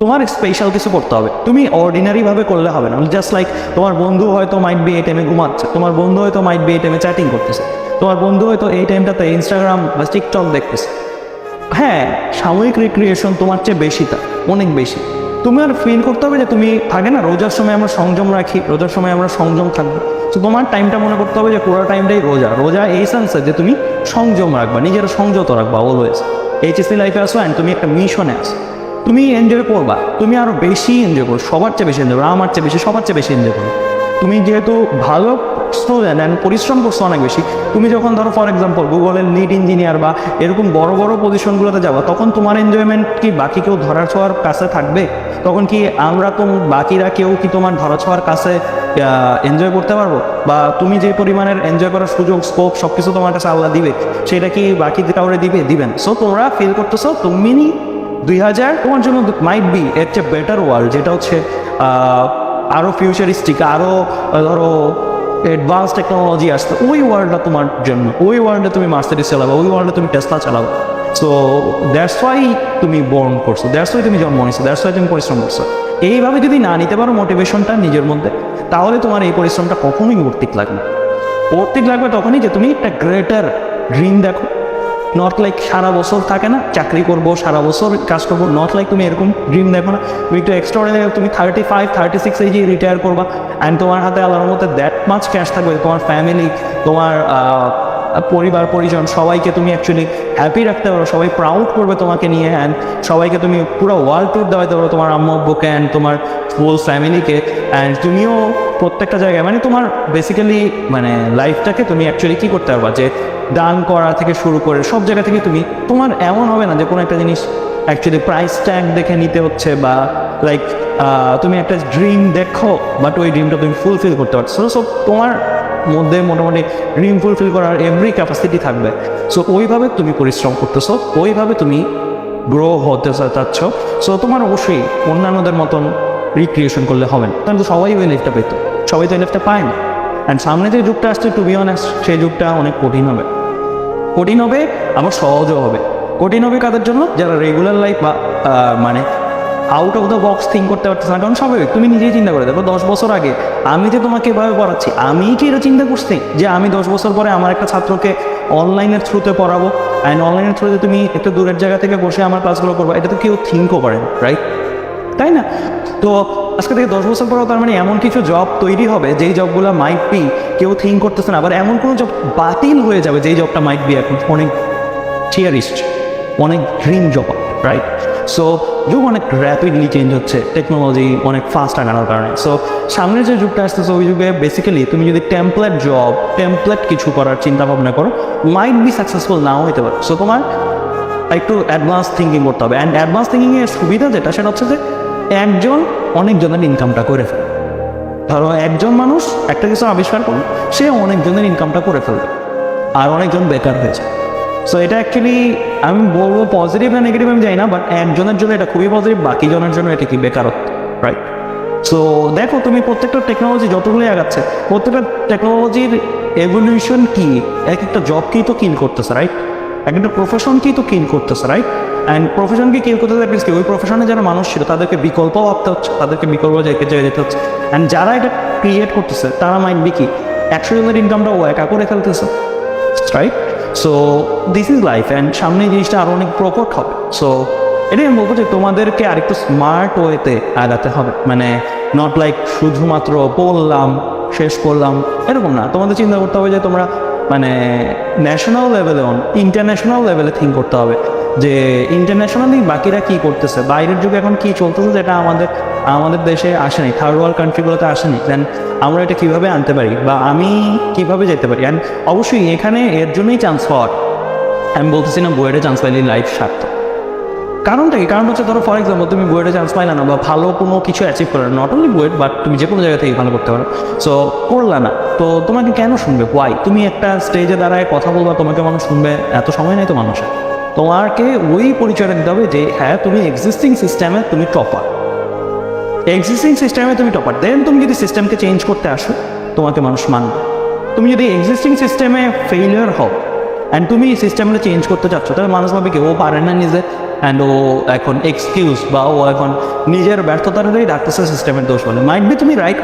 তোমার স্পেশাল কিছু করতে হবে, তুমি অর্ডিনারিভাবে করলে হবে না। জাস্ট লাইক তোমার বন্ধু হয়তো মাইট বি এই টাইমে ঘুমাচ্ছে, তোমার বন্ধু হয়তো মাইট বি এই টাইমে চ্যাটিং করতেছে, তোমার বন্ধু হয়তো এই টাইমটাতে ইনস্টাগ্রাম বা টিকটক দেখতেছে। হ্যাঁ, সাময়িক রিক্রিয়েশন তোমার চেয়ে বেশি, তা অনেক বেশি। তুমি আর ফিল করতে হবে যে তুমি থাকে না রোজার সময় আমরা সংযম রাখি, রোজার সময় আমরা সংযম থাকবো। তো তোমার টাইমটা মনে করতে হবে যে পুরো টাইমটাই রোজা। রোজা এই সেন্সে যে তুমি সংযম রাখবা, নিজের সংযত রাখবা অলওয়েজ। এইচএসসি লাইফে আসো অ্যান্ড তুমি একটা মিশনে আসো, তুমি এনজয় করবা, তুমি আরও বেশি এনজয় করো, সবার চেয়ে বেশি এনজয় করো, আমার চেয়ে বেশি, সবার চেয়ে বেশি এনজয় করো। তুমি যেহেতু ভালো স্টুডেন্ট অ্যান্ড পরিশ্রম করছো অনেক বেশি, তুমি যখন ধরো ফর এক্সাম্পল গুগলের লিড ইঞ্জিনিয়ার বা এরকম বড় বড় পজিশনগুলোতে যাবো, তখন তোমার এনজয়মেন্ট কি বাকি কেউ ধরার ছোঁয়ার কাছে থাকবে? তখন কি আমরা তো বাকিরা কেউ কি তোমার ধরা ছোঁয়ার কাছে এনজয় করতে পারবো? বা তুমি যে পরিমাণের এনজয় করার সুযোগ স্কোপ সব কিছু তোমার কাছে আল্লাহ দিবে, সেটা কি বাকি কাউরে দিবেন? সো তোমরা ফিল করতেছো তুমি 2000 তোমার জন্য মাইট বি এর চেয়ে বেটার ওয়ার্ল্ড, যেটা হচ্ছে আরও ফিউচারিস্টিক, আরও ধরো অ্যাডভান্স টেকনোলজি আসছে, ওই ওয়ার্ল্ডটা তোমার জন্য। ওই ওয়ার্ল্ডে তুমি মার্সিডিজ চালাবো, ওই ওয়ার্ল্ডে তুমি টেসলা চালাবো। সো দ্যাটস ওয়াই তুমি বর্ন করছো, দ্যাটস ওয়াই তুমি জন্ম নিয়েছো, দ্যাটস ওয়াই তুমি পরিশ্রম করছো। এইভাবে যদি না নিতে পারো মোটিভেশনটা নিজের মধ্যে, তাহলে তোমার এই পরিশ্রমটা কখনোই ভর্তিক লাগবে। ভর্তিক লাগবে তখনই যে তুমি একটা গ্রেটার ড্রিম দেখো। নট লাইক সারা বছর থাকে না চাকরি করবো, সারা বছর কাজ করবো, নট লাইক তুমি এরকম ড্রিম দেখো না। তুমি একটু এক্সট্রাঅর্ডিনারি, তুমি 35-36 এজে রিটায়ার করবা অ্যান্ড তোমার হাতে আল্লাহর মধ্যে দ্যাট মাচ ক্যাশ থাকবে, তোমার ফ্যামিলি, তোমার পরিবার পরিজন সবাইকে তুমি অ্যাকচুয়ালি হ্যাপি রাখতে পারো, সবাই প্রাউড করবে তোমাকে নিয়ে, অ্যান্ড সবাইকে তুমি পুরো ওয়ার্ল্ড ট্যুর দেওয়াতে পারো, তোমার আম্মু আব্বুকে অ্যান্ড তোমার ফুল ফ্যামিলিকে, অ্যান্ড তুমিও প্রত্যেকটা জায়গায় মানে তোমার বেসিক্যালি মানে লাইফটাকে তুমি অ্যাকচুয়ালি কী করতে পারবা, যে দান করা থেকে শুরু করে সব জায়গা থেকে তুমি, তোমার এমন হবে না যে কোনো একটা জিনিস অ্যাকচুয়ালি প্রাইস ট্যাগ দেখে নিতে হচ্ছে, বা লাইক তুমি একটা ড্রিম দেখো বাট ওই ড্রিমটা তুমি ফুলফিল করতে পারছো। সো তোমার মধ্যে মোটামুটি ড্রিম ফুলফিল করার এভরি ক্যাপাসিটি থাকবে। সো ওইভাবে তুমি পরিশ্রম করতেছো, ওইভাবে তুমি গ্রো হতে চাচ্ছ। সো তোমার অবশ্যই অন্যান্যদের মতন রিক্রিয়েশন করলে হবে না, তাহলে তো সবাই ওই লাইফটা পেতো, সবাই তো এই লাইফটা পায় না। অ্যান্ড সামনে যে যুগটা আসছে, টু বি অনেস্ট, সেই যুগটা অনেক কঠিন হবে, কঠিন হবে আবার সহজও হবে। কঠিন হবে কাদের জন্য? যারা রেগুলার লাইফ বা মানে out of the box think করতে পারতেছে না। কারণ স্বাভাবিক, তুমি নিজেই চিন্তা করে দেখো, 10 বছর আগে আমি যে তোমাকে এভাবে পড়াচ্ছি, আমি কি এটা চিন্তা করছি যে আমি 10 বছর পরে আমার একটা ছাত্রকে অনলাইনের থ্রুতে পড়াবো, অ্যান্ড অনলাইনের থ্রুতে তুমি একটু দূরের জায়গা থেকে বসে আমার ক্লাসগুলো করবো? এটা তো কেউ থিঙ্কও করে না, রাইট? তাই না? তো আজকে থেকে 10 বছর পরেও তার মানে এমন কিছু জব তৈরি হবে যেই জবগুলো মাইট বি কেউ থিঙ্ক করতেছে না, আবার এমন কোনো জব বাতিল হয়ে যাবে যেই জবটা মাইট বি এখন অনেক থিয়ারিস্ট, অনেক ড্রিম জব, রাইট? সো যুগ অনেক র্যাপিডলি চেঞ্জ হচ্ছে, টেকনোলজি অনেক ফাস্ট আগানোর কারণে। সো সামনের যে যুগটা আসতেছে, ওই যুগে বেসিক্যালি তুমি যদি টেমপ্লেট জব, টেমপ্লেট কিছু করার চিন্তা ভাবনা করো, মাইট বি সাকসেসফুল নাও হতে পারে। সো তোমার একটু অ্যাডভান্স থিঙ্কিং করতে হবে। অ্যান্ড অ্যাডভান্স থিঙ্কিংয়ের সুবিধা যেটা, সেটা হচ্ছে যে একজন অনেকজনের ইনকামটা করে ফেলে। ধরো একজন মানুষ একটা কিছু আবিষ্কার করলো, সে অনেকজনের ইনকামটা করে ফেলবে, আর অনেকজন বেকার হয়েছে। সো এটা অ্যাকচুয়ালি আমি বলবো পজিটিভ না নেগেটিভ আমি জানি না, বাট একজনের জন্য এটা খুবই পজিটিভ, বাকি জনের জন্য এটা কি বেকারত্ব, রাইট? সো দেখো তুমি প্রত্যেকটা টেকনোলজি যতগুলোই আগাচ্ছে, প্রত্যেকটা টেকনোলজির এভলিউশন কি এক একটা জবকেই তো কিল করতেছে, রাইট? এক একটা প্রফেশনকেই তো কিল করতেছে, রাইট? অ্যান্ড প্রফেশনকে কিল করতে অ্যাটলিস্ট কি ওই প্রফেশনে যারা মানুষ ছিল তাদেরকে বিকল্প ভাবতে হচ্ছে, তাদেরকে বিকল্প জায়গায় যেতে হচ্ছে। অ্যান্ড যারা এটা ক্রিয়েট করতেছে তারা মাইট বি কি 100 জনের ইনকামটা ও একা করে ফেলতেছে, right? So this is life, and সামনে এই জিনিসটা আরও অনেক প্রকট হবে। সো এটাই আমি বলবো যে তোমাদেরকে আরেকটু স্মার্ট ওয়েতে আগাতে হবে, মানে নট লাইক শুধুমাত্র পড়লাম শেষ করলাম এরকম না। তোমাদের চিন্তা করতে হবে যে তোমরা মানে ন্যাশনাল লেভেলে, ইন্টারন্যাশনাল লেভেলে থিঙ্ক করতে হবে যে ইন্টারন্যাশনালি বাকিরা কী করতেছে, বাইরের যুগে এখন কী চলতেছে, যেটা আমাদের দেশে আসেনি, থার্ড ওয়ার্ল্ড কান্ট্রিগুলোতে আসেনি। দেন আমরা এটা কীভাবে আনতে পারি, বা আমি কীভাবে যেতে পারি। অ্যান্ড অবশ্যই এখানে এর জন্যই চান্স পাওয়ার, আমি বলতেছি না বুয়েটে চান্স পাইলে লাইফ সার্থক। কারণটা কি? কারণ হচ্ছে ধরো ফর এক্সাম্পল তুমি বুয়েটে চান্স পাইলে না, বা ভালো কোনো কিছু অ্যাচিভ করো না, নট অনলি বুয়েট বাট তুমি যে কোনো জায়গা থেকে ভালো করতে পারো, সো করলা না, তো তোমাকে কেন শুনবে? ওয়াই? তুমি একটা স্টেজে দাঁড়ায় কথা বলবা, তোমাকে মানুষ শুনবে? এত সময় নেই তো মানুষের। তোমাকে ওই পরিচয়টা দিতে হবে যে হ্যাঁ তুমি এক্সিস্টিং সিস্টেমে তুমি টপার, এক্সিস্টিং সিস্টেমে তুমি টপার। দেন তুমি যদি সিস্টেমকে চেঞ্জ করতে আসো, তোমাকে মানুষ মানবে। তুমি যদি এক্সিস্টিং সিস্টেমে ফেইলিয়ার হও অ্যান্ড তুমি সিস্টেমটা চেঞ্জ করতে চাচ্ছ, তাহলে মানুষ ভাবে কি ও পারে না নিজে, অ্যান্ড ও এখন এক্সকিউজ বা ও এখন নিজের ব্যর্থতাটাই ডাকতেছে সিস্টেমের দোষ বলে। মাইট বি তুমি রাইট